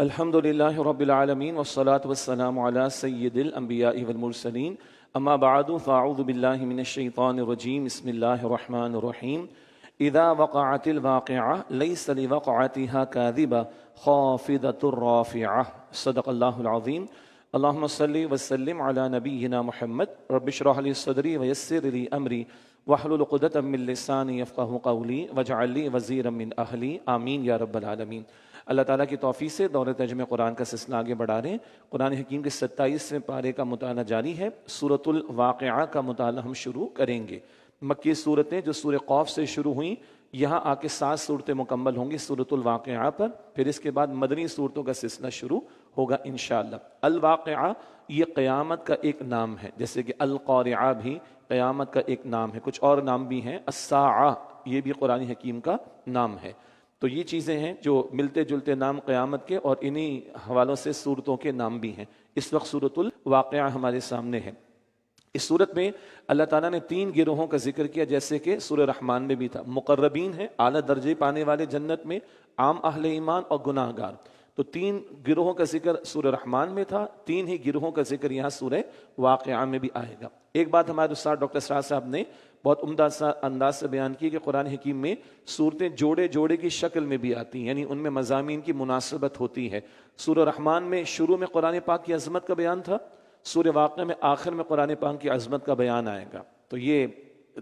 الحمد للہ رب العالمین والصلاة والسلام علی سید الانبیاء والمرسلین اما بعد فاعوذ باللہ من الشیطان الرجیم بسم اللہ الرحمن الرحیم اذا وقعت الواقعہ لیس لوقعتها کاذبہ خافضۃ رافعہ صدق اللہ العظیم اللہم صلی وسلم علی نبینا محمد رب اشرح لی صدری ویسر لی امری واحلل عقدۃ من لسانی یفقہوا قولی واجعل لی وزیرا من اہلی آمین یا رب العالمین۔ اللہ تعالیٰ کی توفیق سے دور ترجمہ قرآن کا سلسلہ آگے بڑھا رہے ہیں۔ قرآن حکیم کے 27ویں پارے کا مطالعہ جاری ہے۔ سورۃ الواقعہ کا مطالعہ ہم شروع کریں گے۔ مکی صورتیں جو سورہ قوف سے شروع ہوئیں، یہاں آ کے 7 صورتیں مکمل ہوں گی سورۃ الواقعہ پر، پھر اس کے بعد مدنی صورتوں کا سلسلہ شروع ہوگا انشاءاللہ۔ الواقعہ یہ قیامت کا ایک نام ہے، جیسے کہ القارعہ بھی قیامت کا ایک نام ہے، کچھ اور نام بھی ہیں۔ الساعہ یہ بھی قرآن حکیم کا نام ہے۔ تو یہ چیزیں ہیں جو ملتے جلتے نام قیامت کے، اور انہی حوالوں سے صورتوں کے نام بھی ہیں۔ اس وقت سورۃ الواقعہ ہمارے سامنے ہے۔ اس صورت میں اللہ تعالیٰ نے 3 گروہوں کا ذکر کیا، جیسے کہ سورہ رحمان میں بھی تھا۔ مقربین ہیں، اعلیٰ درجے پانے والے جنت میں، عام اہل ایمان اور گناہ گار۔ تو 3 گروہوں کا ذکر سورہ رحمان میں تھا، 3 ہی گروہوں کا ذکر یہاں سورہ واقعہ میں بھی آئے گا۔ ایک بات ہمارے استاد ڈاکٹر اسرار صاحب نے بہت عمدہ انداز سے بیان کی کہ قرآن حکیم میں صورتیں جوڑے جوڑے کی شکل میں بھی آتی ہیں، یعنی ان میں مضامین کی مناسبت ہوتی ہے۔ سورہ رحمان میں شروع میں قرآن پاک کی عظمت کا بیان تھا، سورہ واقعہ میں آخر میں قرآن پاک کی عظمت کا بیان آئے گا۔ تو یہ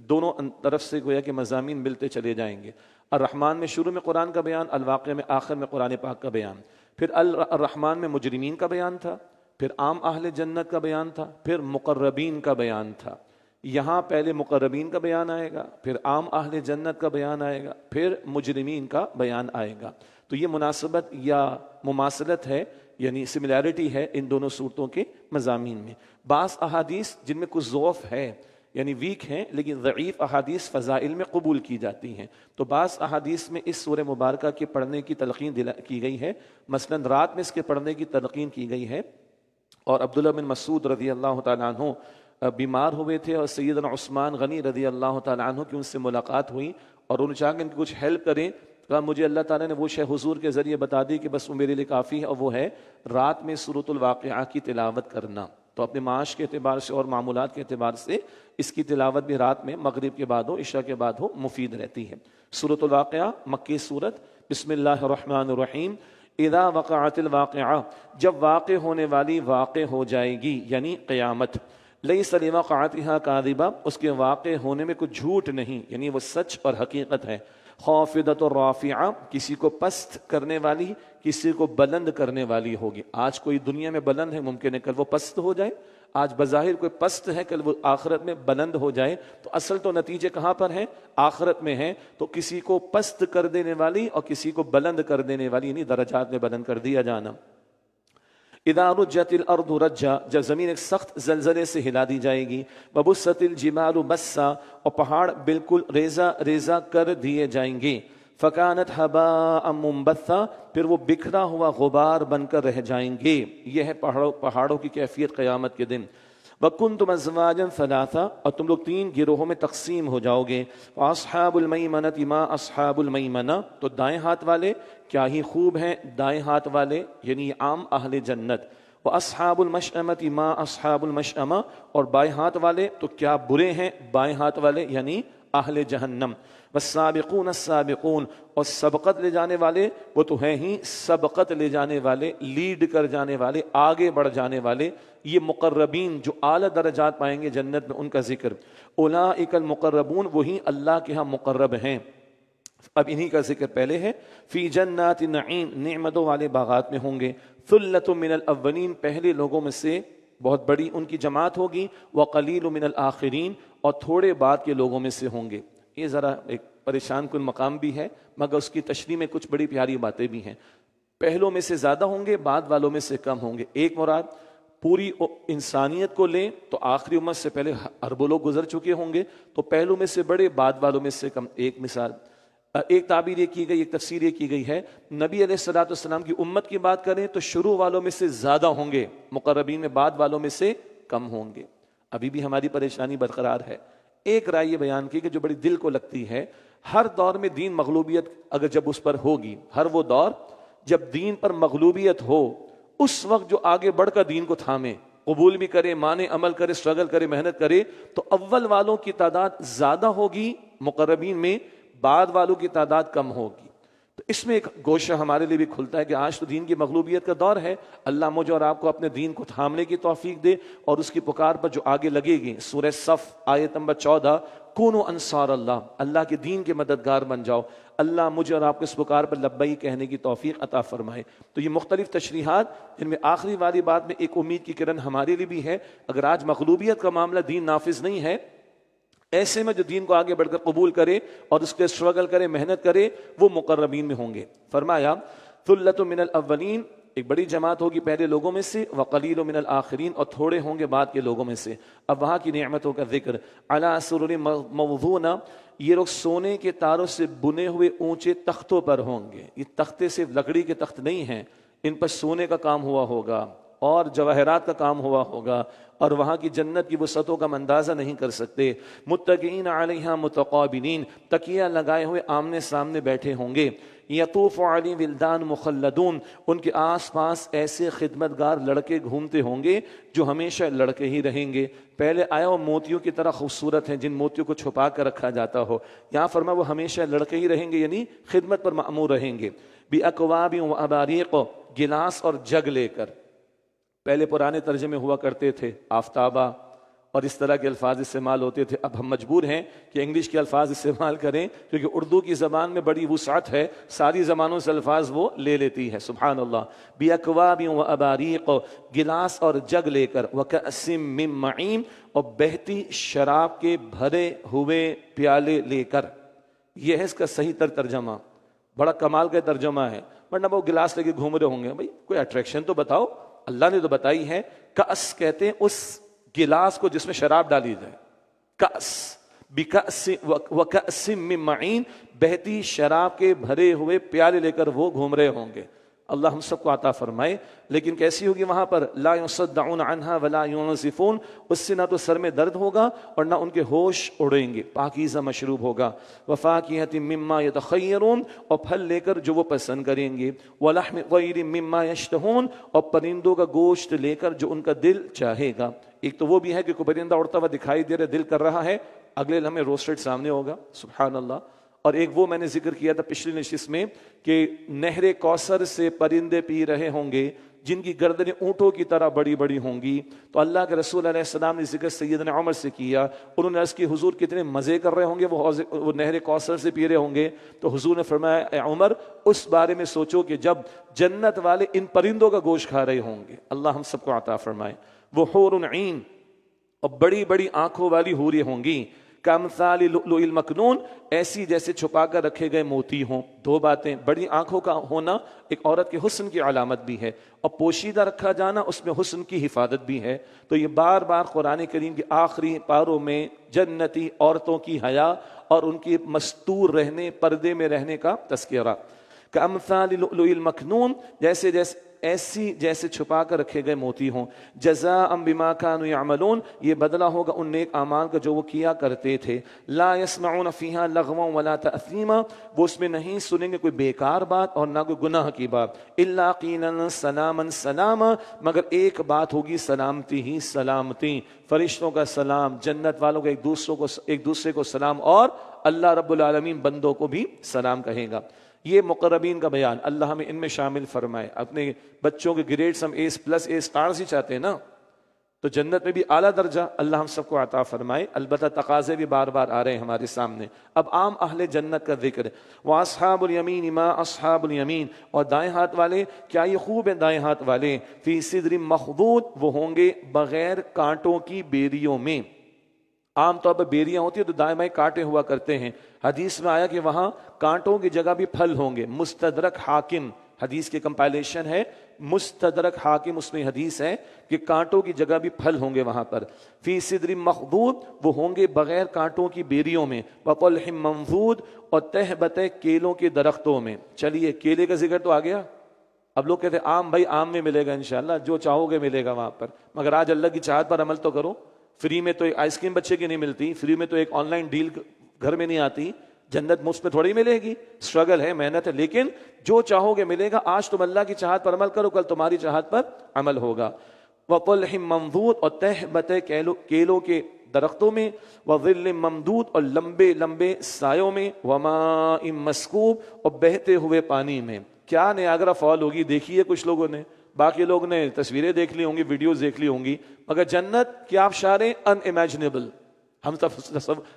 دونوں طرف سے گویا کہ مضامین ملتے چلے جائیں گے۔ الرحمان میں شروع میں قرآن کا بیان، الواقعہ میں آخر میں قرآن پاک کا بیان۔ پھر الرحمان میں مجرمین کا بیان تھا، پھر عام اہل جنت کا بیان تھا، پھر مقربین کا بیان تھا۔ یہاں پہلے مقربین کا بیان آئے گا، پھر عام اہل جنت کا بیان آئے گا، پھر مجرمین کا بیان آئے گا۔ تو یہ مناسبت یا مماثلت ہے، یعنی سملیرٹی ہے ان دونوں صورتوں کے مضامین میں۔ بعض احادیث جن میں کچھ ضعف ہے، یعنی ویک ہیں، لیکن ضعیف احادیث فضائل میں قبول کی جاتی ہیں۔ تو بعض احادیث میں اس سورہ مبارکہ کے پڑھنے کی تلقین کی گئی ہے، مثلا رات میں اس کے پڑھنے کی تلقین کی گئی ہے۔ اور عبداللہ بن مسعود رضی اللہ تعالیٰ عنہ بیمار ہوئے تھے، اور سیدنا عثمان غنی رضی اللہ تعالیٰ عنہ کی ان سے ملاقات ہوئی، اور انہوں نے چاہا کہ ان کی کچھ ہیلپ کریں۔ کہا مجھے اللہ تعالیٰ نے وہ شے حضور کے ذریعے بتا دی کہ بس وہ میرے لیے کافی ہے، اور وہ ہے رات میں سورۃ الواقعہ کی تلاوت کرنا۔ تو اپنے معاش کے اعتبار سے اور معمولات کے اعتبار سے اس کی تلاوت بھی رات میں مغرب کے بعد ہو، عشاء کے بعد ہو، مفید رہتی ہے۔ سورۃ الواقعہ مکی سورت۔ بسم اللہ الرحمن الرحیم۔ اذا وقعت الواقعہ جب واقع ہونے والی واقع ہو جائے گی، یعنی قیامت۔ لیس لوقعتها کاذبہ اس کے واقع ہونے میں کوئی جھوٹ نہیں، یعنی وہ سچ اور حقیقت ہے۔ خافضۃ رافعہ کسی کو پست کرنے والی، کسی کو بلند کرنے والی ہوگی۔ آج کوئی دنیا میں بلند ہے، ممکن ہے کل وہ پست ہو جائے۔ آج بظاہر کوئی پست ہے، کل وہ آخرت میں بلند ہو جائے۔ تو اصل تو نتیجے کہاں پر ہیں؟ آخرت میں ہیں۔ تو کسی کو پست کر دینے والی اور کسی کو بلند کر دینے والی، یعنی درجات میں بلند کر دیا جانا۔ اذا رجت الارض رجا جب زمین ایک سخت زلزلے سے ہلا دی جائے گی، وبست الجبال بسا اور پہاڑ بالکل ریزہ ریزہ کر دیے جائیں گے، فکانت ہباء منبثا پھر وہ بکھرا ہوا غبار بن کر رہ جائیں گے۔ یہ ہے پہاڑوں کی کیفیت قیامت کے دن۔ وَكُنْتُمْ أَزْوَاجًا ثَلَاثًا اور تم لوگ 3 گروہوں میں تقسیم ہو جاؤ گے۔ وَأَصْحَابُ الْمَيْمَنَةِ مَا أَصْحَابُ الْمَيْمَنَةِ تو دائیں ہاتھ والے کیا ہی خوب ہیں دائیں ہاتھ والے، یعنی عام اہل جنت۔ وَأَصْحَابُ الْمَشْأَمَةِ مَا أَصْحَابُ الْمَشْأَمَةِ اور بائیں ہاتھ والے تو کیا برے ہیں بائیں ہاتھ والے، یعنی اہل جہنم۔ والسابقون السابقون اور سبقت لے جانے والے وہ تو ہیں ہی سبقت لے جانے والے، لیڈ کر جانے والے، آگے بڑھ جانے والے۔ یہ مقربین جو اعلیٰ درجات پائیں گے جنت میں، ان کا ذکر۔ اولئک المقربون وہی اللہ کے ہاں مقرب ہیں۔ اب انہی کا ذکر پہلے ہے۔ فی جنات نعیم نعمتوں والے باغات میں ہوں گے۔ ثلۃ من الاولین پہلے لوگوں میں سے بہت بڑی ان کی جماعت ہوگی۔ وقلیل من الآخرین اور تھوڑے بعد کے لوگوں میں سے ہوں گے۔ یہ ذرا ایک پریشان کن مقام بھی ہے، مگر اس کی تشریح میں کچھ بڑی پیاری باتیں بھی ہیں۔ پہلوں میں سے زیادہ ہوں گے، بعد والوں میں سے کم ہوں گے۔ ایک مراد پوری انسانیت کو لیں تو آخری امت سے پہلے اربوں لوگ گزر چکے ہوں گے، تو پہلوں میں سے بڑے، بعد والوں میں سے کم۔ ایک مثال، ایک تعبیر یہ کی گئی، ایک تفسیر یہ کی گئی ہے، نبی علیہ الصلوۃ والسلام کی امت کی بات کریں تو شروع والوں میں سے زیادہ ہوں گے، مقربین میں بعد والوں میں سے کم ہوں گے۔ ابھی بھی ہماری پریشانی برقرار ہے۔ ایک رائے یہ بیان کی کہ جو بڑی دل کو لگتی ہے، ہر دور میں دین مغلوبیت اگر جب اس پر ہوگی، ہر وہ دور جب دین پر مغلوبیت ہو اس وقت جو آگے بڑھ کر دین کو تھامے، قبول بھی کرے، مانے، عمل کرے، سٹرگل کرے، محنت کرے، تو اول والوں کی تعداد زیادہ ہوگی مقربین میں، بعد والوں کی تعداد کم ہوگی۔ تو اس میں ایک گوشہ ہمارے لیے بھی کھلتا ہے کہ آج تو دین کی مغلوبیت کا دور ہے، اللہ مجھے اور آپ کو اپنے دین کو تھامنے کی توفیق دے، اور اس کی پکار پر جو آگے لگے گی، سورہ صف آیت نمبر 14، کونوا انصار اللہ، اللہ کے دین کے مددگار بن جاؤ، اللہ مجھے اور آپ کو اس پکار پر لبیک کہنے کی توفیق عطا فرمائے۔ تو یہ مختلف تشریحات، جن میں آخری والی بات میں ایک امید کی کرن ہمارے لیے بھی ہے، اگر آج مغلوبیت کا معاملہ دین نافذ نہیں ہے، ایسے میں جو دین کو آگے بڑھ کر قبول کرے اور اس کے اسٹرگل کرے، محنت کرے، وہ مقربین میں ہوں گے۔ فرمایا ثلۃ من الاولین، ایک بڑی جماعت ہوگی پہلے لوگوں میں سے، وقلیل من الآخرین، اور تھوڑے ہوں گے بعد کے لوگوں میں سے۔ اب وہاں کی نعمتوں کا ذکر، علی سرر موضونہ، یہ لوگ سونے کے تاروں سے بنے ہوئے اونچے تختوں پر ہوں گے۔ یہ تختے صرف لکڑی کے تخت نہیں ہیں، ان پر سونے کا کام ہوا ہوگا اور جواہرات کا کام ہوا ہوگا، اور وہاں کی جنت کی وسعتوں کا ہم اندازہ نہیں کر سکتے۔ متکئین علیہا متقابلین، تکیہ لگائے ہوئے آمنے سامنے بیٹھے ہوں گے۔ یطوف علیہم ولدان مخلدون، ان کے آس پاس ایسے خدمتگار لڑکے گھومتے ہوں گے جو ہمیشہ لڑکے ہی رہیں گے۔ پہلے آیا وہ موتیوں کی طرح خوبصورت ہیں جن موتیوں کو چھپا کر رکھا جاتا ہو، یہاں فرما وہ ہمیشہ لڑکے ہی رہیں گے، یعنی خدمت پر مأمور رہیں گے۔ بأکواب واباریق، گلاس اور جگ لے کر، پہلے پرانے ترجمے ہوا کرتے تھے آفتابہ اور اس طرح کے الفاظ استعمال ہوتے تھے، اب ہم مجبور ہیں کہ انگلش کے الفاظ استعمال کریں کیونکہ اردو کی زبان میں بڑی وسعت ہے، ساری زبانوں سے الفاظ وہ لے لیتی ہے، سبحان اللہ۔ بِأَكْوَابٍ وَأَبَارِيقٍ، گلاس اور جگ لے کر، وَكَأْسٍ مِّن مَّعِينٍ، اور بہتی شراب کے بھرے ہوئے پیالے لے کر۔ یہ ہے اس کا صحیح ترجمہ، بڑا کمال کا ترجمہ ہے، ورنہ وہ گلاس لے کے گھوم رہے ہوں گے، بھائی کوئی اٹریکشن تو بتاؤ، اللہ نے تو بتائی ہے۔ کأس کہتے ہیں اس گلاس کو جس میں شراب ڈالی جائے، کأس، وکأس من معین، بہتی شراب کے بھرے ہوئے پیالے لے کر وہ گھوم رہے ہوں گے۔ اللہ ہم سب کو عطا فرمائے۔ لیکن کیسی ہوگی وہاں پر؟ لا يصدعون عنها ولا ينزفون، اس سے نہ تو سر میں درد ہوگا اور نہ ان کے ہوش اڑیں گے، پاکیزہ مشروب ہوگا۔ وفاکہۃ مما یتخیرون، اور پھل لے کر جو وہ پسند کریں گے۔ ولحم طیر مما یشتہون، اور پرندوں کا گوشت لے کر جو ان کا دل چاہے گا۔ ایک تو وہ بھی ہے کہ کوئی پرندہ اڑتا ہوا دکھائی دے رہا، دل کر رہا ہے، اگلے لمحے روسٹڈ سامنے ہوگا، سبحان اللہ۔ اور ایک وہ میں نے ذکر کیا تھا پچھلی نشست میں کہ نہر کوثر سے پرندے پی رہے ہوں گے جن کی گردنیں اونٹوں کی طرح بڑی بڑی ہوں گی۔ تو اللہ کے رسول علیہ السلام نے ذکر سیدنا عمر سے کیا، انہوں نے عرض کی حضور کتنے مزے کر رہے ہوں گے وہ نہر کوثر سے پی رہے ہوں گے۔ تو حضور نے فرمایا اے عمر اس بارے میں سوچو کہ جب جنت والے ان پرندوں کا گوشت کھا رہے ہوں گے۔ اللہ ہم سب کو عطا فرمائے۔ وہ حور عین، اور بڑی بڑی آنکھوں والی حوری ہوں گی۔ کامثال لؤلؤ المکنون، ایسی جیسے چھپا کر رکھے گئے موتی ہوں۔ دو باتیں، بڑی آنکھوں کا ہونا ایک عورت کے حسن کی علامت بھی ہے، اور پوشیدہ رکھا جانا اس میں حسن کی حفاظت بھی ہے۔ تو یہ بار بار قرآن کریم کے آخری پاروں میں جنتی عورتوں کی حیا اور ان کی مستور رہنے، پردے میں رہنے کا تذکرہ۔ کامثال لؤلؤ المکنون، جیسے چھپا کر رکھے گئے موتی ہوں۔ جزاء بما كانوا يعملون، یہ بدلہ ہوگا ان نیک اعمال کا جو وہ کیا کرتے تھے۔ لا يسمعون فيها لغوا ولا تأثیما، وہ اس میں نہیں سنیں گے کوئی بیکار بات اور نہ کوئی گناہ کی بات۔ الا قیلا سلاما سلاما، مگر ایک بات ہوگی، سلامتی ہی سلامتی، فرشتوں کا سلام، جنت والوں کا ایک دوسرے کو سلام، اور اللہ رب العالمین بندوں کو بھی سلام کہے گا۔ یہ مقربین کا بیان، اللہ ہمیں ان میں شامل فرمائے۔ اپنے بچوں کے گریڈز ہم A+، A ہی چاہتے ہیں نا، تو جنت میں بھی اعلیٰ درجہ اللہ ہم سب کو عطا فرمائے۔ البتہ تقاضے بھی بار بار آ رہے ہیں ہمارے سامنے۔ اب عام اہل جنت کا ذکر۔ وَأَصْحَابُ الْيَمِينِ مَا أَصْحَابُ الْيَمِينِ، اور دائیں ہاتھ والے کیا یہ خوب ہیں دائیں ہاتھ والے۔ فِي سِدْرٍ مَخْضُودٍ، وہ ہوں گے بغیر کانٹوں کی بیریوں میں۔ عام طور پر بیریاں ہوتی ہیں تو دائیں بائیں کانٹے ہوا کرتے ہیں، حدیث میں آیا کہ وہاں کانٹوں کی جگہ بھی پھل ہوں گے۔ مستدرک حاکم حدیث کے کمپائلیشن ہے، مستدرک حاکم اس میں حدیث ہے کہ کانٹوں کی جگہ بھی پھل ہوں گے وہاں پر۔ فی صدر مخضود، وہ ہوں گے بغیر کانٹوں کی بیریوں میں۔ وطلح منضود، اور تہ بتہ کیلوں کے درختوں میں۔ چلیے کیلے کا ذکر تو آ گیا، اب لوگ کہتے ہیں آم، بھائی آم میں ملے گا انشاءاللہ، جو چاہو گے ملے گا وہاں پر، مگر آج اللہ کی چاہت پر عمل تو کرو۔ فری میں تو ایک آئس کریم بچے کی نہیں ملتی، فری میں تو ایک آن لائن ڈیل گھر میں نہیں آتی، جنت مفت میں تھوڑی ملے گی، اسٹرگل ہے، محنت ہے، لیکن جو چاہو گے ملے گا۔ آج تم اللہ کی چاہت پر عمل کرو، کل تمہاری چاہت پر عمل ہوگا۔ وَطَلْحٍ مَّنضُودٍ، اور تہ بتہ کیلوں کے درختوں میں، وَظِلٍّ مَّمْدُودٍ، اور لمبے لمبے سایوں میں، وَمَاءٍ مَّسْكُوبٍ، اور بہتے ہوئے پانی میں۔ کیا نیاگرا فال ہوگی دیکھی ہے کچھ لوگوں نے، باقی لوگ نے تصویریں دیکھ لی ہوں گی، ویڈیوز دیکھ لی ہوں گی، مگر جنت کی آبشاریں ان امیجنیبل، ہم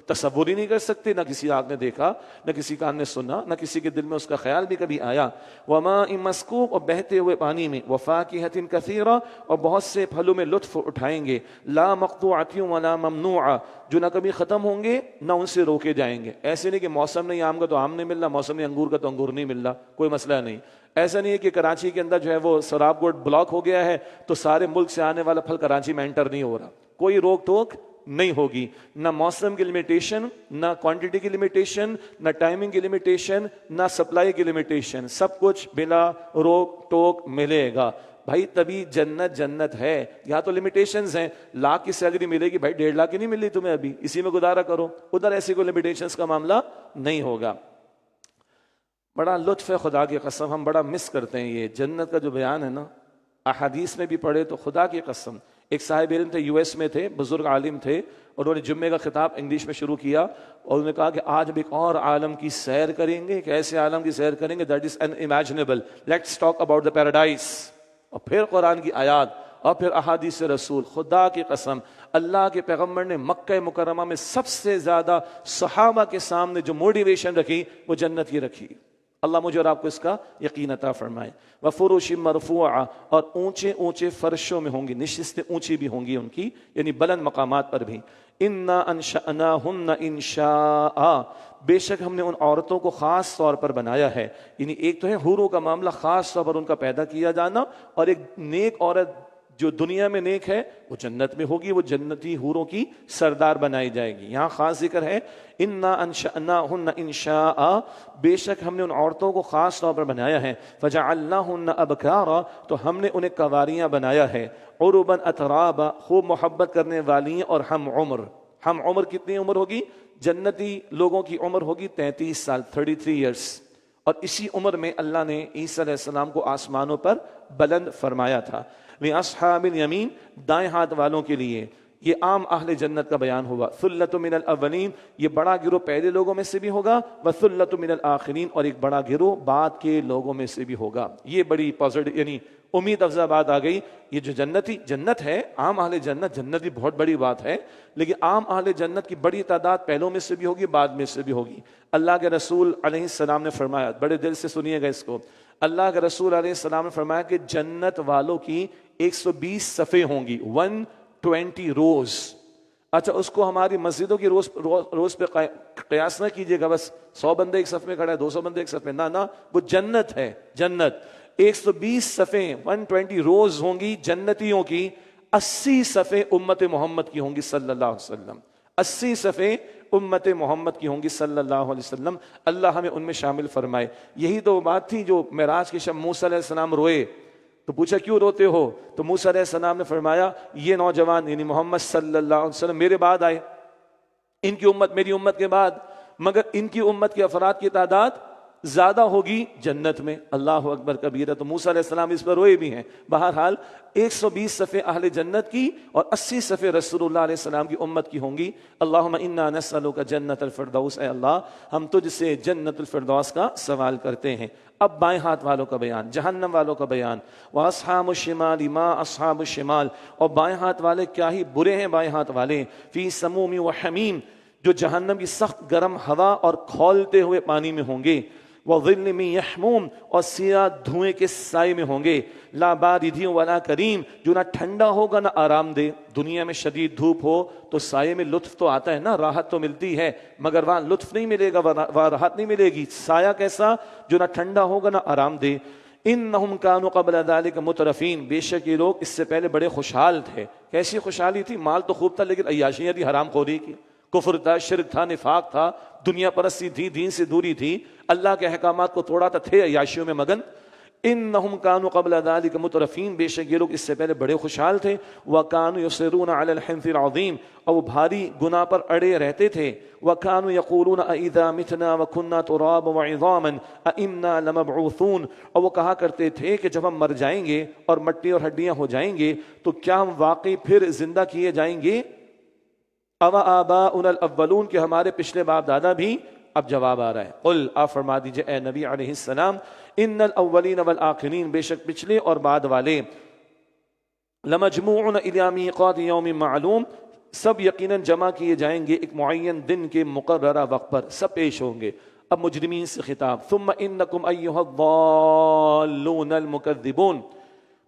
تصور ہی نہیں کر سکتے، نہ کسی آنکھ نے دیکھا، نہ کسی کان نے سنا، نہ کسی کے دل میں اس کا خیال بھی کبھی آیا۔ وَمَاءٍ مَّسْكُوبٍ، اور بہتے ہوئے پانی میں، وَفَاكِهَةٍ كَثِيرَةٍ، اور بہت سے پھلوں میں لطف اٹھائیں گے، لَا مَقْطُوعَةٍ وَلَا مَمْنُوعَةٍ، جو نہ کبھی ختم ہوں گے نہ ان سے روکے جائیں گے۔ ایسے نہیں کہ موسم نہیں آم کا تو آم نہیں مل رہا، موسم نہیں انگور کا تو انگور نہیں مل رہا، کوئی مسئلہ نہیں۔ ایسا نہیں ہے کہ کراچی کے اندر جو ہے وہ سراب گوڈ بلاک ہو گیا ہے تو سارے ملک سے آنے والا پھل کراچی میں انٹر نہیں ہو رہا، کوئی روک ٹوک نہیں ہوگی، نہ موسم کی لمیٹیشن، نہ کوانٹٹی کی لمیٹیشن، نہ ٹائمنگ کی لمیٹیشن، نہ سپلائی کی لمیٹیشن، سب کچھ بلا روک ٹوک ملے گا۔ بھائی تبھی جنت جنت ہے۔ یہاں تو لمیٹیشنز ہیں، لاکھ کی سیلری ملے گی، بھائی 1.5 لاکھ کی نہیں مل رہی تمہیں ابھی، اسی میں گزارا کرو۔ ادھر ایسی کوئی لمیٹیشنز کا معاملہ نہیں ہوگا۔ بڑا لطف ہے خدا کی قسم، ہم بڑا مس کرتے ہیں یہ جنت کا جو بیان ہے نا، احادیث میں بھی پڑھے تو خدا کی قسم۔ ایک صاحب علم تھے، یو ایس میں تھے، بزرگ عالم تھے، اور انہوں نے جمعے کا خطاب انگلش میں شروع کیا اور انہوں نے کہا کہ آج ہم ایک اور عالم کی سیر کریں گے، ایک ایسے عالم کی سیر کریں گے that is unimaginable، let's talk about the paradise. اور پھر قرآن کی آیات اور پھر احادیث رسول۔ خدا کی قسم اللہ کے پیغمبر نے مکہ مکرمہ میں سب سے زیادہ صحابہ کے سامنے جو موٹیویشن رکھی وہ جنت کی رکھی۔ اللہ مجھے اور آپ کو اس کا یقین عطا فرمائے۔ وَفُرُشٍ مَّرْفُوعَةٍ، اور اونچے اونچے فرشوں میں ہوں گی، نشستیں اونچی بھی ہوں گی ان کی، یعنی بلند مقامات پر بھی۔ اِنَّا أَنشَأْنَاهُنَّ إِنشَاءً، بے شک ہم نے ان عورتوں کو خاص طور پر بنایا ہے۔ یعنی ایک تو ہے حوروں کا معاملہ، خاص طور پر ان کا پیدا کیا جانا، اور ایک نیک عورت جو دنیا میں نیک ہے وہ جنت میں ہوگی، وہ جنتی حوروں کی سردار بنائی جائے گی۔ یہاں خاص ذکر ہے اِنَّا أَنشَأْنَاهُنَّ إِنشَاءً، بے شک ہم نے ان عورتوں کو خاص طور پر بنایا ہے۔ فَجَعَلْنَاهُنَّ أَبْكَارًا، تو ہم نے انہیں کنواریاں بنایا ہے۔ عُرُبًا أَتْرَابًا، خوب محبت کرنے والی ہیں اور ہم عمر۔ ہم عمر کتنی عمر ہوگی؟ جنتی لوگوں کی عمر ہوگی 33 سال، 33 ایئرس، اور اسی عمر میں اللہ نے عیسیٰ علیہ السلام کو آسمانوں پر بلند فرمایا تھا۔ لِأَصْحَابِ الْيَمِينَ، دائیں ہاتھ والوں کے لیے۔ یہ عام اہل جنت کا بیان ہوا۔ ثُلَّةٌ مِّنَ الْأَوَّلِينَ، یہ بڑا گروہ پہلے لوگوں میں سے بھی ہوگا، وَثُلَّةٌ مِّنَ الْآخِرِينَ، اور ایک بڑا گروہ بعد کے لوگوں میں سے بھی ہوگا۔ یہ بڑی پازیٹیو یعنی امید افزا بات آ گئی۔ یہ جو جنتی جنت ہے، عام اہل جنت، جنت بھی بہت بڑی بات ہے، لیکن عام اہل جنت کی بڑی تعداد پہلوں میں سے بھی ہوگی، بعد میں سے بھی ہوگی۔ اللہ کے رسول علیہ السلام نے فرمایا، بڑے دل سے سنیے گا اس کو، اللہ کے رسول علیہ السلام نے فرمایا کہ جنت والوں کی 120 صفیں ہوں گی، 120 روز۔ اچھا اس کو ہماری مسجدوں کی روز پہ قیاس نہ کیجئے گا، بس 100 بندے ایک صف میں کھڑے ہیں، 200 بندے ایک صف میں، نہ وہ جنت ہے، جنت۔ 120 صفیں 120 روز ہوں گی جنتیوں کی، 80 صفیں امت محمد کی ہوں گی صلی اللہ علیہ وسلم، 80 صفیں امت محمد کی ہوں گی صلی اللہ علیہ وسلم۔ اللہ ہمیں ان میں شامل فرمائے۔ یہی تو بات تھی جو معراج کی شب موسیٰ علیہ السلام روئے تو پوچھا کیوں روتے ہو؟ تو موسیٰ علیہ السلام نے فرمایا یہ نوجوان یعنی محمد صلی اللہ علیہ وسلم میرے بعد آئے، ان کی امت میری امت کے بعد، مگر ان کی امت کے افراد کی تعداد زیادہ ہوگی جنت میں۔ اللہ اکبر کبیرہ۔ تو موسیٰ علیہ السلام اس پر روئے بھی ہیں۔ بہرحال 120 صفیں اہل جنت کی اور 80 صفیں رسول اللہ علیہ السلام کی امت کی ہوں گی۔ اللہم انا نسألک جنت الفردوس، اے اللہ ہم تجھ سے جنت الفردوس کا سوال کرتے ہیں۔ اب بائیں ہاتھ والوں کا بیان، جہنم والوں کا بیان۔ وَأَصْحَابُ الشِّمَالِ مَا أَصْحَابُ الشِّمَالِ، اور بائیں ہاتھ والے کیا ہی برے ہیں بائیں ہاتھ والے۔ فِي سَمُومٍ وَحَمِيمٍ، جو جہنم کی سخت گرم ہوا اور کھولتے ہوئے پانی میں ہوں گے۔ وَظِلٍّ مِّن يَحْمُومٍ، اور سیاہ دھوئیں کے سائے میں ہوں گے۔ لا بارد ولا کریم، جو نہ ٹھنڈا ہوگا نہ آرام دہ۔ دنیا میں شدید دھوپ ہو تو سائے میں لطف تو آتا ہے نا، راحت تو ملتی ہے، مگر وہاں لطف نہیں ملے گا، وہاں راحت نہیں ملے گی۔ سایہ کیسا؟ جو نہ ٹھنڈا ہوگا نہ آرام دہ۔ انہم کانوا قبل ذلک مترفین، بے شک یہ لوگ اس سے پہلے بڑے خوشحال تھے۔ کیسی خوشحالی تھی؟ مال تو خوب تھا لیکن عیاشیاں تھی، حرام خوری کی، کفر تھا، شرک تھا، نفاق تھا، دنیا پرستی تھی، دین سے دوری تھی، اللہ کے احکامات کو توڑا تھا، تھے عیاشیوں میں مگن۔ انہم کانوا قبل ذلک مترفین، بے شک یہ لوگ اس سے پہلے بڑے خوشحال تھے، وکانوا یصرون علی الحنث العظیم، اور وہ بھاری گناہ پر اڑے رہتے تھے، وکانوا یقولون اذا متنا وکنا ترابا وعظاما ائنا لمبعوثون، اور وہ کہا کرتے تھے کہ جب ہم مر جائیں گے اور مٹی اور ہڈیاں ہو جائیں گے تو کیا ہم واقعی پھر زندہ کیے جائیں گے؟ او آباؤنا الاولون، کہ ہمارے پچھلے باپ دادا بھی؟ اب جواب آ رہا ہے، قل، آپ فرما دیجئے اے نبی علیہ السلام، ان الاولین والآخرین، بے شک پچھلے اور بعد والے، لمجموعون الی میقات یوم معلوم، سب یقیناً جمع کیے جائیں گے ایک معین دن کے مقررہ وقت پر، سب پیش ہوں گے۔ اب مجرمین سے خطاب، ثم انکم ایھا الضالون المکذبون،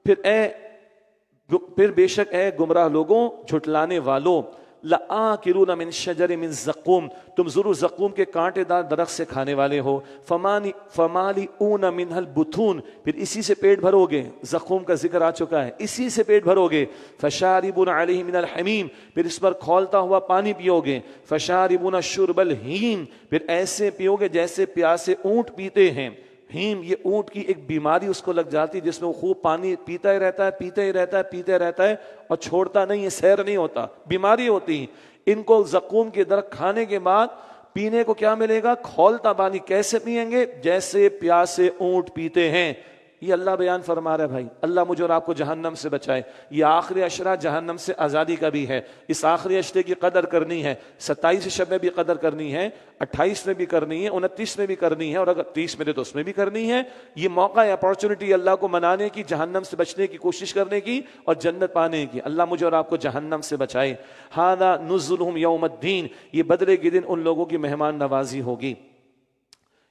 پھر بے شک اے گمراہ لوگوں، جھٹلانے والوں، لآکلون من شجر من زقوم، تم ضرور زقوم کے کانٹے دار درخت سے کھانے والے ہو، فمالئون منها البطون، پھر اسی سے پیٹ بھرو گے، زقوم کا ذکر آ چکا ہے، اسی سے پیٹ بھرو گے، فشاربون علیہ من الحمیم، پھر اس پر کھولتا ہوا پانی پیو گے، فشاربون شرب الہیم، پھر ایسے پیو گے جیسے پیاسے اونٹ پیتے ہیں۔ ہیم، یہ اونٹ کی ایک بیماری اس کو لگ جاتی جس میں وہ خوب پانی پیتا ہی رہتا ہے، پیتا ہی رہتا ہے، پیتے رہتا ہے اور چھوڑتا نہیں ہے، سیر نہیں ہوتا، بیماری ہوتی ہے۔ ان کو زقوم کے درخت کھانے کے بعد پینے کو کیا ملے گا؟ کھولتا پانی۔ کیسے پئیں گے؟ جیسے پیاسے اونٹ پیتے ہیں۔ یہ اللہ بیان فرما رہا ہے بھائی، اللہ مجھے اور آپ کو جہنم سے بچائے۔ یہ آخری عشرہ جہنم سے آزادی کا بھی ہے، اس آخری عشرے کی قدر کرنی ہے۔ 27 شب میں بھی قدر کرنی ہے، 28 میں بھی کرنی ہے، 29 میں بھی کرنی ہے، اور اگر 30 میں دے تو اس میں بھی کرنی ہے۔ یہ موقع ہے، اپارچونٹی اللہ کو منانے کی، جہنم سے بچنے کی کوشش کرنے کی اور جنت پانے کی۔ اللہ مجھے اور آپ کو جہنم سے بچائے۔ ھذا نزلھم یوم الدین، یہ بدلے کے دن ان لوگوں کی مہمان نوازی ہوگی۔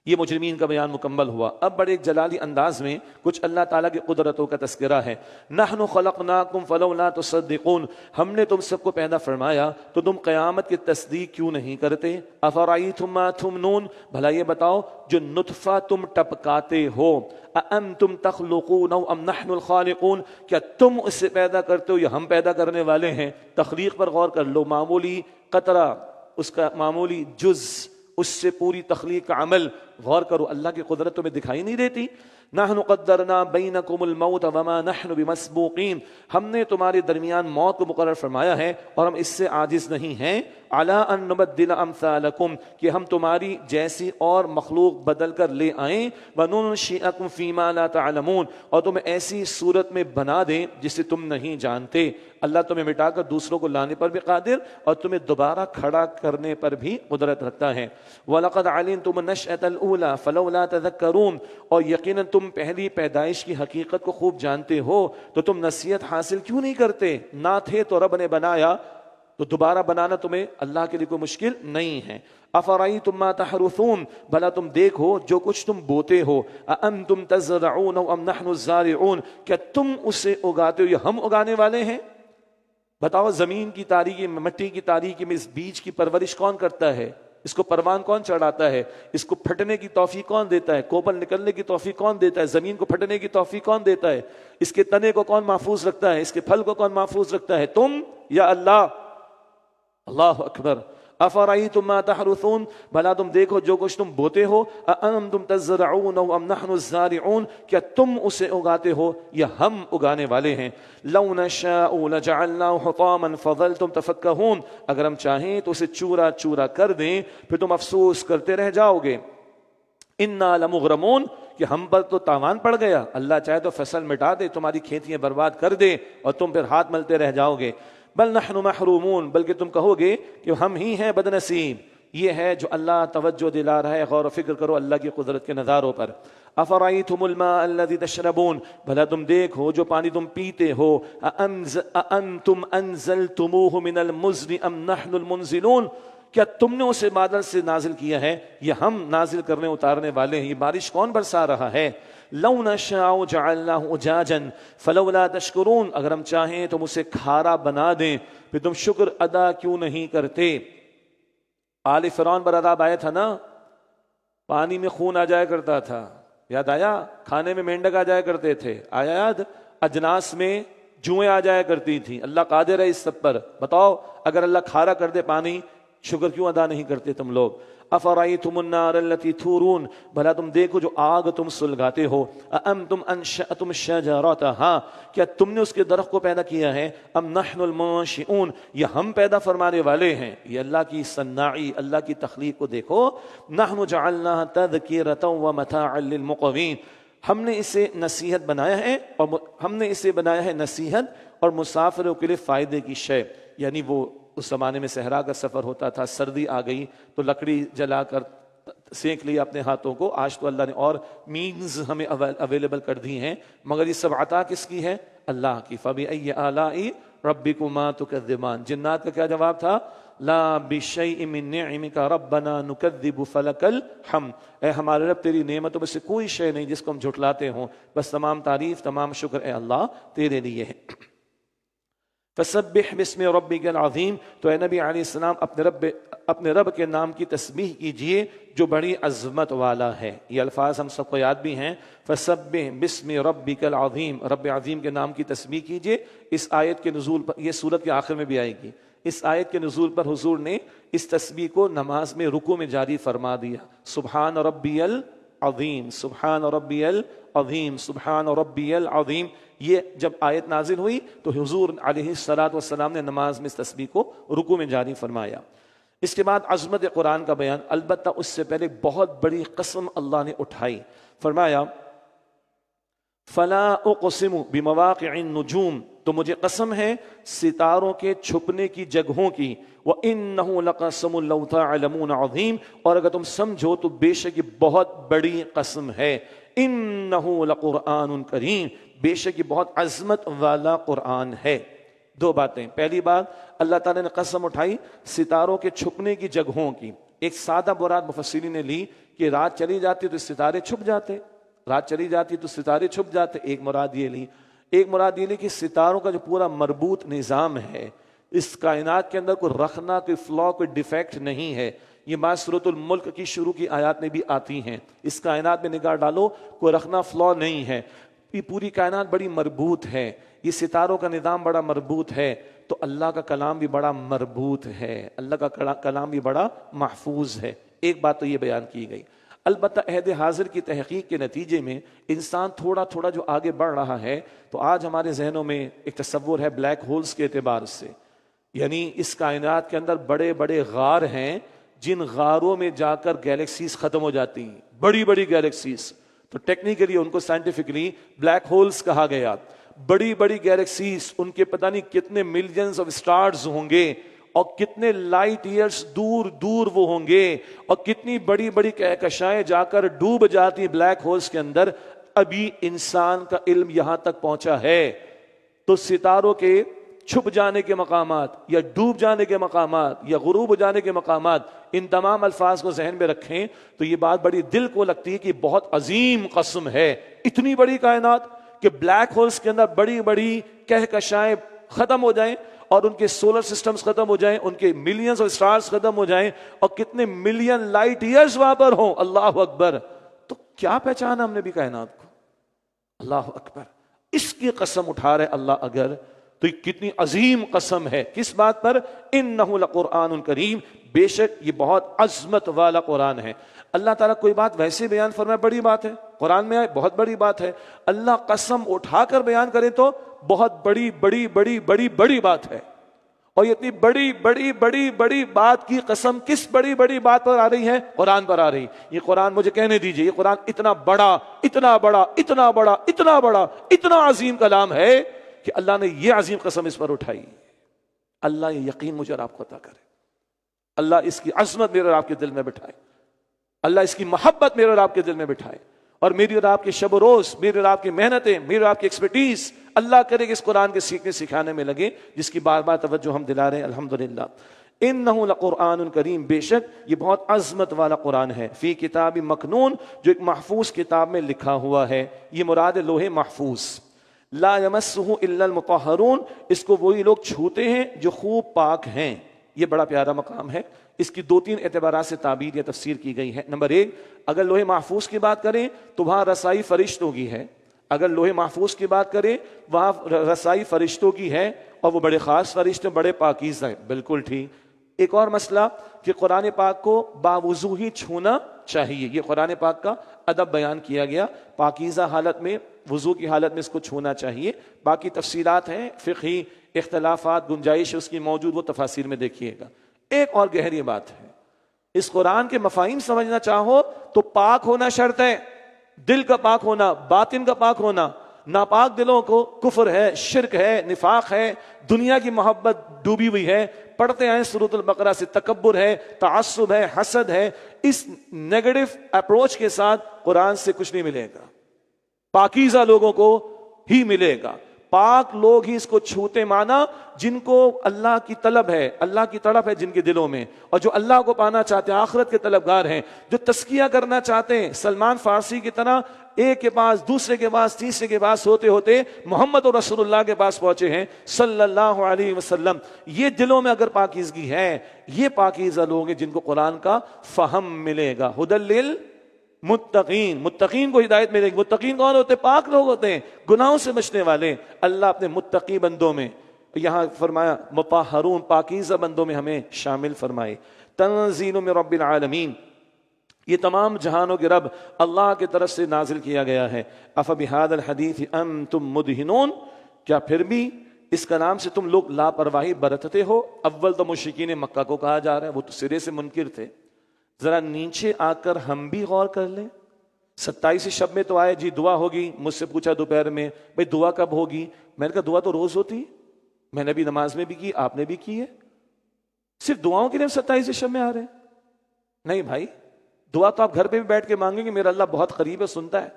یہ مجرمین کا بیان مکمل ہوا۔ اب بڑے ایک جلالی انداز میں کچھ اللہ تعالیٰ کی قدرتوں کا تذکرہ ہے۔ نحن خلقناکم فلولا تصدقون، ہم نے تم سب کو پیدا فرمایا تو تم قیامت کی تصدیق کیوں نہیں کرتے؟ افرأیتم ما تمنون، بھلا یہ بتاؤ جو نطفہ تم ٹپکاتے ہو، اانتم تخلقون ام نحن الخالقون، کیا تم اس سے پیدا کرتے ہو یا ہم پیدا کرنے والے ہیں؟ تخلیق پر غور کر لو، معمولی قطرہ، اس کا معمولی جز، اس سے پوری تخلیق کا عمل غور کرو، اللہ کی قدرت تمہیں دکھائی نہیں دیتی؟ نحن قدرنا بینکم الموت وما نحن بمسبوقین، ہم نے تمہارے درمیان موت کو مقرر فرمایا ہے اور ہم اس سے عاجز نہیں ہیں۔ علی ان نبدل امثالکم، کہ ہم تمہاری جیسی اور مخلوق بدل کر لے آئیں، وننشئکم فیما لا تعلمون، اور تمہیں ایسی صورت میں بنا دیں جسے تم نہیں جانتے۔ اللہ تمہیں مٹا کر دوسروں کو لانے پر بھی قادر اور تمہیں دوبارہ کھڑا کرنے پر بھی قدرت رکھتا ہے۔ وَلَقَدْ عَلِمْتُمُ النَّشْأَةَ الْأُولَىٰ فَلَوْلَا تَذَكَّرُونَ، اور یقیناً تم پہلی پیدائش کی حقیقت کو خوب جانتے ہو تو تم نصیحت حاصل کیوں نہیں کرتے؟ نہ تھے تو رب نے بنایا، تو دوبارہ بنانا تمہیں اللہ کے لیے کوئی مشکل نہیں ہے۔ افرأیتم ما تحرثون، بھلا تم دیکھو جو کچھ تم بوتے ہو، اانتم تزرعون ام نحن الزارعون، کیا تم اسے اگاتے ہو یا ہم اگانے والے ہیں؟ بتاؤ، زمین کی تاریکی میں، مٹی کی تاریکی میں اس بیج کی پرورش کون کرتا ہے؟ اس کو پروان کون چڑھاتا ہے؟ اس کو پھٹنے کی توفیق کون دیتا ہے؟ کوپل نکلنے کی توفیق کون دیتا ہے؟ زمین کو پھٹنے کی توفیق کون دیتا ہے؟ اس کے تنے کو کون محفوظ رکھتا ہے؟ اس کے پھل کو کون محفوظ رکھتا ہے؟ تم یا اللہ؟ اللہ اکبر۔ افرأیتم ما تحرثون، بھلا تم دیکھو جو کچھ تم بوتے ہو، اانتم تزرعون ام نحن الزارعون، کیا تم اسے اگاتے ہو یا ہم اگانے والے ہیں؟ لو نشاء لجعلناه حطاما فظلتم تفکہون، اگر ہم چاہیں تو اسے چورا چورا کر دیں پھر تم افسوس کرتے رہ جاؤ گے۔ انا لمغرمون، کہ ہم پر تو تاوان پڑ گیا، اللہ چاہے تو فصل مٹا دے، تمہاری کھیتیاں برباد کر دے اور تم پھر ہاتھ ملتے رہ جاؤ گے۔ بل نحن محرومون، بلکہ تم کہو گے کہ ہم ہی ہیں بد نصیب۔ یہ ہے جو اللہ توجہ دلا رہا ہے، غور و فکر کرو اللہ کی قدرت کے نظاروں پر۔ افرأیتم الماء الذی تشربون، بھلا تم دیکھو جو پانی تم پیتے ہو، اانتم انزلتموہ من المزن ام نحن المنزلون، کیا تم نے اسے بادل سے نازل کیا ہے یا ہم نازل کرنے اتارنے والے ہیں؟ یہ بارش کون برسا رہا ہے؟ لو نشاء جعلناہ اجاجا فلولا تشکرون، اگر ہم چاہیں تو اسے کھارا بنا دیں پھر تم شکر ادا کیوں نہیں کرتے؟ آل فرعون پر عذاب آیا تھا نا، پانی میں خون آ جایا کرتا تھا، یاد آیا؟ کھانے میں مینڈک آ جایا کرتے تھے، آیا یاد؟ اجناس میں جوئیں آ جایا کرتی تھیں۔ اللہ قادر ہے اس سب پر۔ بتاؤ، اگر اللہ کھارا کر دے پانی، شکر کیوں ادا نہیں کرتے تم لوگ؟ افرأیتم النار التی تورون، بھلا تم دیکھو جو آگ تم سلگاتے ہو، اانتم انشأتم شجرتها، کیا تم نے اس کے درخت کو پیدا کیا ہے، ام نحن المنشئون، یہ ہم پیدا فرمانے والے ہیں۔ یہ اللہ کی صناعی، اللہ کی تخلیق کو دیکھو، نحن جعلناها تذکرة ومتاعا للمقوین، ہم نے اسے نصیحت بنایا ہے، اور ہم نے اسے بنایا ہے نصیحت اور مسافروں کے لیے فائدے کی شے۔ یعنی وہ اس زمانے میں صحرا کا سفر ہوتا تھا، سردی آ گئی تو لکڑی جلا کر سینک لیا اپنے ہاتھوں کو۔ آج تو اللہ نے اور مینز ہمیں اویلیبل کر دی ہیں، مگر یہ سب عطا کس کی ہے؟ اللہ کی۔ فَبِأَيِّ آلَاءِ رَبِّكُمَا تُكَذِّبَانِ، جنات کا کیا جواب تھا؟ لا بِشَيْءٍ مِّن نِّعْمِكَ رَبَّنَا نُكَذِّبُ فَلَكَ الْحَمْدُ، اے ہمارے رب تیری نعمتوں میں سے کوئی شے نہیں جس کو ہم جھٹلاتے ہوں، بس تمام تعریف تمام شکر اے اللہ تیرے لیے ہے۔ فَسَبِّحْ بِاسْمِ رَبِّكَ الْعَظِيمِ، تو اے نبی علیہ السلام اپنے رب کے نام کی تسبیح کیجئے جو بڑی عظمت والا ہے۔ یہ الفاظ ہم سب کو یاد بھی ہیں، فَسَبِّحْ بِاسْمِ رَبِّكَ الْعَظِيمِ، رب عظیم کے نام کی تسبیح کیجئے۔ اس آیت کے نزول پر، یہ سورت کے آخر میں بھی آئے گی، اس آیت کے نزول پر حضور نے اس تسبیح کو نماز میں رکوع میں جاری فرما دیا، سبحان ربی العظیم، سبحان ربی العظیم، سبحان ربی العظیم۔ یہ جب آیت نازل ہوئی تو حضور علیہ السلام نے نماز میں اس تسبیح کو رکوع میں جاری فرمایا۔ اس کے بعد عظمت قرآن کا بیان، البتہ اس سے پہلے بہت بڑی قسم اللہ نے اٹھائی، فرمایا فَلَا أُقْسِمُ بِمَوَاقِعِ النُّجُومِ، تو مجھے قسم ہے ستاروں کے چھپنے کی جگہوں کی، وَإِنَّهُ لَقَسَمٌ لَوْ تَعْلَمُونَ عَظِيمٌ، اور اگر تم سمجھو تو بے شک یہ بہت بڑی قسم ہے، إِنَّهُ لَقُرْآنٌ کریم، بے شک یہ بہت عظمت والا قرآن ہے۔ دو باتیں، پہلی بات اللہ تعالیٰ نے قسم اٹھائی ستاروں کے چھپنے کی جگہوں کی۔ ایک سادہ مراد مفسرین نے لی کہ رات چلی جاتی تو ستارے چھپ جاتے، رات چلی جاتی تو ستارے چھپ جاتے، ایک مراد یہ لی۔ ایک مراد یہ لی کہ ستاروں کا جو پورا مربوط نظام ہے، اس کائنات کے اندر کوئی رخنا، کوئی فلا، کوئی ڈیفیکٹ نہیں ہے۔ یہ بات سورۃ الملک کی شروع کی آیات میں بھی آتی ہیں، اس کائنات میں نگاہ ڈالو کوئی رخنا فلا نہیں ہے، یہ پوری کائنات بڑی مربوط ہے، یہ ستاروں کا نظام بڑا مربوط ہے، تو اللہ کا کلام بھی بڑا مربوط ہے، اللہ کا کلام بھی بڑا محفوظ ہے۔ ایک بات تو یہ بیان کی گئی۔ البتہ عہد حاضر کی تحقیق کے نتیجے میں انسان تھوڑا تھوڑا جو آگے بڑھ رہا ہے، تو آج ہمارے ذہنوں میں ایک تصور ہے بلیک ہولز کے اعتبار سے، یعنی اس کائنات کے اندر بڑے بڑے غار ہیں جن غاروں میں جا کر گیلیکسیز ختم ہو جاتی ہیں، بڑی بڑی گیلیکسیز، تو ٹیکنیکلی ان کو سائنٹیفکلی بلیک ہولز کہا گیا۔ بڑی بڑی گیلیکسیز، ان کے پتہ نہیں کتنے ملینز آف سٹارز ہوں گے، اور کتنے لائٹ ایئرز دور دور وہ ہوں گے، اور کتنی بڑی بڑی کہکشائیں جا کر ڈوب جاتی بلیک ہولز کے اندر۔ ابھی انسان کا علم یہاں تک پہنچا ہے، تو ستاروں کے چھپ جانے کے مقامات یا ڈوب جانے کے مقامات یا غروب ہو جانے کے مقامات، ان تمام الفاظ کو ذہن میں رکھیں تو یہ بات بڑی دل کو لگتی ہے کہ بہت عظیم قسم ہے، اتنی بڑی کائنات کہ بلیک ہولز کے اندر بڑی بڑی کہکشائیں ختم ہو جائیں اور ان کے سولر سسٹمز ختم ہو جائیں، ان کے ملینز آف سٹارز ختم ہو جائیں، اور کتنے ملین لائٹ ایئرز وہاں پر ہوں۔ اللہ اکبر! تو کیا پہچانا ہم نے بھی کائنات کو؟ اللہ اکبر! اس کی قسم اٹھا رہے اللہ اگر، تو یہ کتنی عظیم قسم ہے، کس بات پر؟ انہ لقرآن کریم، بے شک یہ بہت عظمت والا قرآن ہے۔ اللہ تعالیٰ کوئی بات ویسے بیان فرمائے بڑی بات ہے، قرآن میں آئے بہت بڑی بات ہے، اللہ قسم اٹھا کر بیان کرے تو بہت بڑی بڑی بڑی بڑی بڑی بات ہے۔ اور یہ اتنی بڑی بڑی بڑی بڑی بات کی قسم کس بڑی بڑی بات پر آ رہی ہے؟ قرآن پر آ رہی۔ یہ قرآن مجھے کہنے دیجئے، یہ قرآن اتنا بڑا اتنا بڑا اتنا بڑا اتنا بڑا اتنا عظیم کلام ہے کہ اللہ نے یہ عظیم قسم اس پر اٹھائی۔ اللہ یہ یقین مجھے اور آپ کو عطا کرے، اللہ اس کی عظمت میرے اور آپ کے دل میں بٹھائے، اللہ اس کی محبت میرے اور آپ کے دل میں بٹھائے، اور میری اور آپ کے شب و روز، میری اور آپ کی محنتیں، میری اور آپ کی ایکسپرٹیز اللہ کرے کہ اس قرآن کے سیکھنے سکھانے میں لگے، جس کی بار بار توجہ ہم دلا رہے ہیں الحمدللہ۔ انہ لقرآن کریم، بے شک یہ بہت عظمت والا قرآن ہے، فی کتاب مکنون، جو ایک محفوظ کتاب میں لکھا ہوا ہے، یہ مراد لوح محفوظ۔ لا یمسہ الا المطہرون، اس کو وہی لوگ چھوتے ہیں جو خوب پاک ہیں۔ یہ بڑا پیارا مقام ہے، اس کی دو تین اعتبارات سے تعبیر یا تفسیر کی گئی ہے۔ نمبر ایک، اگر لوح محفوظ کی بات کریں تو وہاں رسائی فرشتوں کی ہے، اگر لوح محفوظ کی بات کریں وہاں رسائی فرشتوں کی ہے، اور وہ بڑے خاص فرشتے، بڑے پاکیزہ ہیں، بالکل ٹھیک۔ ایک اور مسئلہ کہ قرآن پاک کو باوضو ہی چھونا چاہیے، یہ قرآن پاک کا ادب بیان کیا گیا، پاکیزہ حالت میں، وضو کی حالت میں اس کو چھونا چاہیے۔ باقی تفصیلات ہیں، فقہی اختلافات، گنجائش اس کی موجود، وہ تفاسیر میں دیکھیے گا۔ ایک اور گہری بات ہے، اس قرآن کے مفاہیم سمجھنا چاہو تو پاک ہونا شرط ہے، دل کا پاک ہونا، باطن کا پاک ہونا۔ ناپاک دلوں کو کفر ہے، شرک ہے، نفاق ہے، دنیا کی محبت ڈوبی ہوئی ہے، پڑھتے ہیں سورۃ البقرہ سے تکبر ہے، تعصب ہے، حسد ہے، اس نیگیٹو اپروچ کے ساتھ قرآن سے کچھ نہیں ملے گا، پاکیزہ لوگوں کو ہی ملے گا۔ پاک لوگ ہی اس کو چھوتے، مانا جن کو اللہ کی طلب ہے، اللہ کی تڑپ ہے جن کے دلوں میں، اور جو اللہ کو پانا چاہتے ہیں، آخرت کے طلبگار ہیں، جو تزکیہ کرنا چاہتے ہیں، سلمان فارسی کی طرح ایک کے پاس، دوسرے کے پاس، تیسرے کے پاس ہوتے ہوتے محمد رسول اللہ کے پاس پہنچے ہیں صلی اللہ علیہ وسلم۔ یہ دلوں میں اگر پاکیزگی ہے، یہ پاکیزہ لوگ ہیں جن کو قرآن کا فہم ملے گا۔ ھدی متقین، متقین کو ہدایت ملے گی۔ متقین کون ہوتے ہیں؟ پاک لوگ ہوتے ہیں، گناہوں سے بچنے والے۔ اللہ اپنے متقی بندوں میں، یہاں فرمایا مطہرون، پاکیزہ بندوں میں ہمیں شامل فرمائے۔ تنزیل من رب العالمین، یہ تمام جہانوں کے رب اللہ کی طرف سے نازل کیا گیا ہے۔ افبہذا الحدیث انتم مدہنون، کیا پھر بھی اس کا نام سے تم لوگ لاپرواہی برتتے ہو؟ اول تو مشرکین مکہ کو کہا جا رہا ہے، وہ تو سرے سے منکر تھے۔ ذرا نیچے آ کر ہم بھی غور کر لیں۔ 27 شب میں تو آئے جی دعا ہوگی، مجھ سے پوچھا دوپہر میں بھئی دعا کب ہوگی؟ میں نے کہا دعا تو روز ہوتی، میں نے بھی نماز میں بھی کی، آپ نے بھی کی ہے، صرف دعاؤں کے لیے 27 شب میں آ رہے ہیں؟ نہیں بھائی، دعا تو آپ گھر پہ بھی بیٹھ کے مانگیں گے، میرا اللہ بہت قریب ہے، سنتا ہے،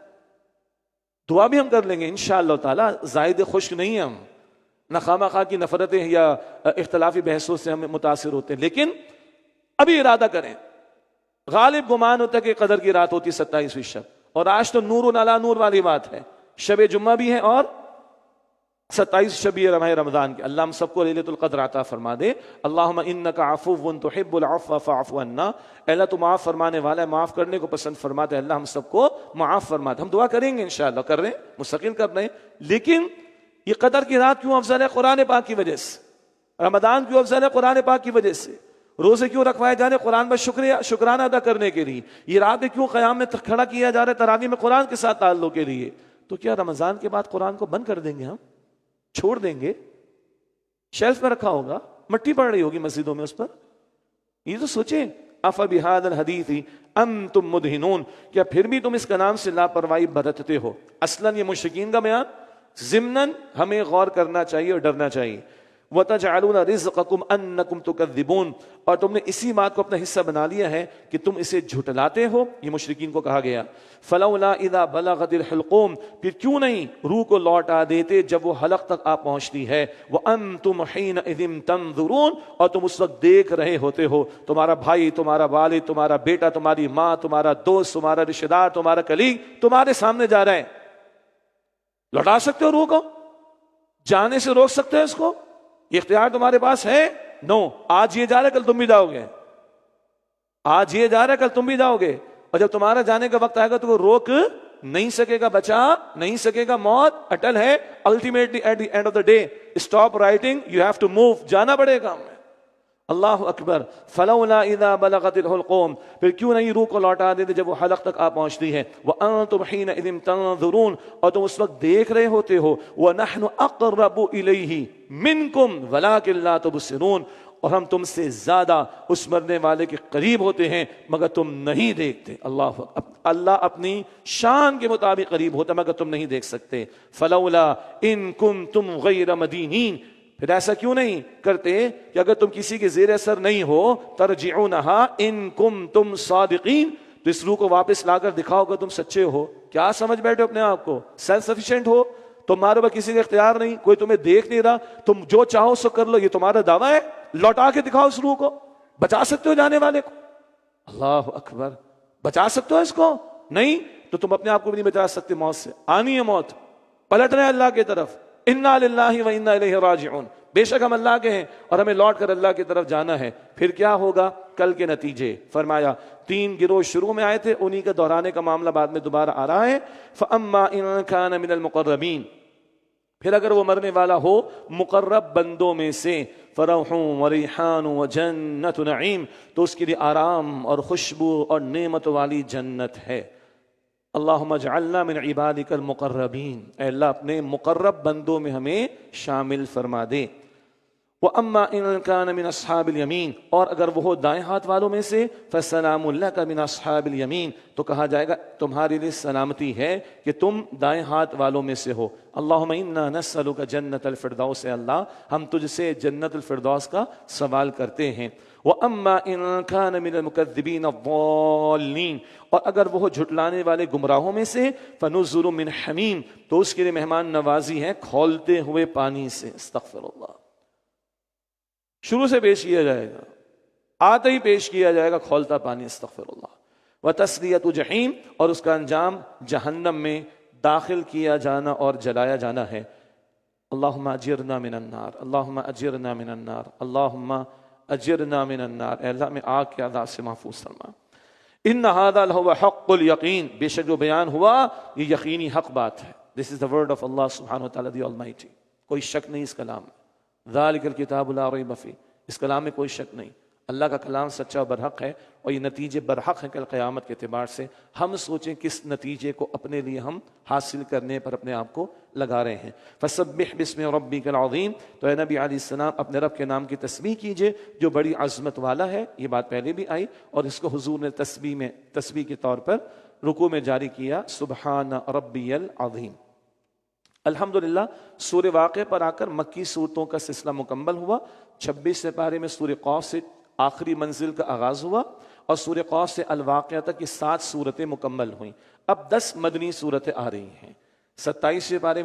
دعا بھی ہم کر لیں گے انشاءاللہ تعالی۔ زائد خشک نہیں ہیں ہم، نہ خواہ مخواہ کی نفرتیں یا اختلافی بحثوں سے ہم متاثر ہوتے ہیں، لیکن ابھی ارادہ کریں۔ غالب گمان ہوتا ہے کہ قدر کی رات ہوتی 27ویں شب، اور آج تو نور علی نور والی بات ہے، شب جمعہ بھی ہے اور 27 شب یہ ماہ رمضان کی۔ اللہ ہم سب کو لیلۃ القدر عطا فرما دے۔ اللہم انک عفو تحب العفو فاعف عنا، اے اللہ تو معاف فرمانے والا ہے، معاف کرنے کو پسند فرماتے ہیں، اللہ ہم سب کو معاف فرما دے۔ ہم دعا کریں گے انشاءاللہ، کر رہے ہیں، مستقل کر رہے ہیں، لیکن یہ قدر کی رات کیوں افضل ہے؟ قرآن پاک کی وجہ سے۔ رمضان کیوں افضل ہے؟ قرآن پاک کی وجہ سے۔ روزے کیوں رکھوائے جا رہے؟ قرآن پر شکرانہ ادا کرنے کے لیے۔ یہ رات کیوں قیام میں کھڑا کیا جا رہا ہے؟ تراویح میں قرآن کے ساتھ تعلق کے لیے۔ تو کیا رمضان کے بعد قرآن کو بند کر دیں گے؟ ہم چھوڑ دیں گے؟ شیلف میں رکھا ہوگا، مٹی پڑ رہی ہوگی مسجدوں میں اس پر، یہ تو سوچیں۔ افبہذا الحدیث انتم مدہنون، کیا پھر بھی تم اس کا نام سے لاپرواہی برتتے ہو؟ اصلاً یہ مشرکین کا بیان، ضمناً ہمیں غور کرنا چاہیے اور ڈرنا چاہیے۔ وَتَجْعَلُونَ رِزْقَكُمْ أَنَّكُمْ تُكَذِّبُونَ، اور تم نے اسی بات کو اپنا حصہ بنا لیا ہے کہ تم اسے جھٹلاتے ہو، یہ مشرکین کو کہا گیا۔ فَلَوْلَا إِذَا بَلَغَتِ الْحُلْقُومَ، پھر کیوں نہیں روح کو لوٹا دیتے جب وہ حلق تک آ پہنچتی ہے۔ وَأَنْتُمْ حِينَئِذٍ تَنظُرُونَ، اور تم اس وقت دیکھ رہے ہوتے ہو، تمہارا بھائی، تمہارا والد، تمہارا بیٹا، تمہاری ماں، تمہارا دوست، تمہارا رشتہ دار، تمہارا کلیگ تمہارے سامنے جا رہا ہے۔ لوٹا سکتے ہو روح کو؟ جانے سے روک سکتے ہو اس کو؟ یہ اختیار تمہارے پاس ہے؟ نو۔ آج یہ جا رہا ہے، کل تم بھی جاؤ گے، آج یہ جا رہا ہے، کل تم بھی جاؤ گے، اور جب تمہارا جانے کا وقت آئے گا تو وہ روک نہیں سکے گا، بچا نہیں سکے گا۔ موت اٹل ہے، ultimately at the end of the day stop writing, you have to move, جانا پڑے گا ہمیں۔ اللہ اکبر۔ فلولا اذا بلغت الحلقوم، پھر کیوں نہیں روح کو لوٹا دیتے جب وہ حلق تک آ پہنچتی ہے۔ وانتم حينئذ تنظرون، اور تم اس وقت دیکھ رہے ہوتے ہو۔ ونحن اقرب الیہ منکم ولکن لا تبصرون، اور ہم تم سے زیادہ اس مرنے والے کے قریب ہوتے ہیں مگر تم نہیں دیکھتے۔ اللہ اپنی شان کے مطابق قریب ہوتا مگر تم نہیں دیکھ سکتے۔ فلولا ان کنتم غیر مدینین، پھر ایسا کیوں نہیں کرتے کہ اگر تم کسی کے زیر اثر نہیں ہو، ترجعونہا ان کنتم صادقین، تو اس روح کو واپس لا کر دکھاؤ کہ تم سچے ہو۔ کیا سمجھ بیٹھے اپنے آپ کو سیلف سفیشینٹ ہو؟ تمہارے پاس کسی کا اختیار نہیں، کوئی تمہیں دیکھ نہیں رہا، تم جو چاہو سو کر لو، یہ تمہارا دعویٰ ہے؟ لوٹا کے دکھاؤ اس روح کو۔ بچا سکتے ہو جانے والے کو؟ اللہ اکبر۔ بچا سکتے ہو اس کو؟ نہیں تو تم اپنے آپ کو بھی نہیں بچا سکتے موت سے۔ آنی ہے موت، پلٹ رہے اللہ کی طرف۔ انا للہ و انا الیہ راجعون، بے شک ہم اللہ کے ہیں اور ہمیں لوٹ کر اللہ کی طرف جانا ہے۔ پھر کیا ہوگا؟ کل کے نتیجے فرمایا 3 گروہ شروع میں آئے تھے، انہی کا دہرانے کا معاملہ بعد میں دوبارہ آ رہا ہے۔ فَأَمَّا إِن كَانَ مِنَ الْمُقَرَّبِينَ، پھر اگر وہ مرنے والا ہو مقرب بندوں میں سے فرح و ریحان و جنت نعیم، تو اس کے لیے آرام اور خوشبو اور نعمت والی جنت ہے۔ اللہم اجعلنا من عبادک المقربین، اے اللہ اپنے مقرب بندوں میں ہمیں شامل فرما دے۔ وَأَمَّا إِن كَانَ مِنْ أَصْحَابِ الْيَمِينَ، اور اگر وہ ہو دائیں ہاتھ والوں میں سے فَسَلَامٌ لَكَ مِنْ أَصْحَابِ الْيَمِينَ، تو کہا جائے گا تمہارے لیے سلامتی ہے کہ تم دائیں ہاتھ والوں میں سے ہو۔ اللہم اِنَّا نَسْأَلُكَ جنت الفردوس، اے اللہ ہم تجھ سے جنت الفردوس کا سوال کرتے ہیں۔ وَأَمَّا إِن كَانَ مِنَ الْمُكَذِّبِينَ الضَّالِّينَ، اور اگر وہ جھٹلانے والے گمراہوں میں سے فَنُزُلٌ مِّنْ حَمِيمٍ، تو اس کے لیے مہمان نوازی ہے کھولتے ہوئے پانی سے۔ استغفر اللہ، شروع سے پیش کیا جائے گا، آتے ہی پیش کیا جائے گا کھولتا پانی۔ استغفر اللہ۔ وَتَصْلِيَةُ جَحِيمٍ، اور اس کا انجام جہنم میں داخل کیا جانا اور جلایا جانا ہے۔ اللہم اجرنا من النار، اللہم اجرنا من النار، اللہم اجرنا من النار، اے اللہ میں آگ کے عذاب سے محفوظ فرما۔ ان ھذا لہو حق الیقین، بے شک جو بیان ہوا یہ یقینی حق بات ہے۔ This is the word of Allah سبحانہ وتعالی the Almighty، کوئی شک نہیں اس کلام میں۔ ذالک الکتاب لا ریب فیہ، اس کلام میں کوئی شک نہیں، اللہ کا کلام سچا و برحق ہے، اور یہ نتیجے برحق ہیں کل قیامت کے اعتبار سے۔ ہم سوچیں کس نتیجے کو اپنے لیے ہم حاصل کرنے پر اپنے آپ کو لگا رہے ہیں۔ فسبح باسم ربک العظیم، تو اے نبی علیہ السلام اپنے رب کے نام کی تسبیح کیجئے جو بڑی عظمت والا ہے۔ یہ بات پہلے بھی آئی، اور اس کو حضور نے تسبیح کے طور پر رکوع میں جاری کیا، سبحان ربی العظیم۔ الحمدللہ سورہ واقعہ پر آ کر مکی صورتوں کا سلسلہ مکمل ہوا۔ 26 پارے میں سورہ قاف سے آخری منزل کا آغاز ہوا، اور سورہ قاف سے الواقعہ تک یہ 7 صورتیں مکمل ہوئیں۔ اب 10 مدنی صورتیں آ رہی ہیں۔ 27 پارے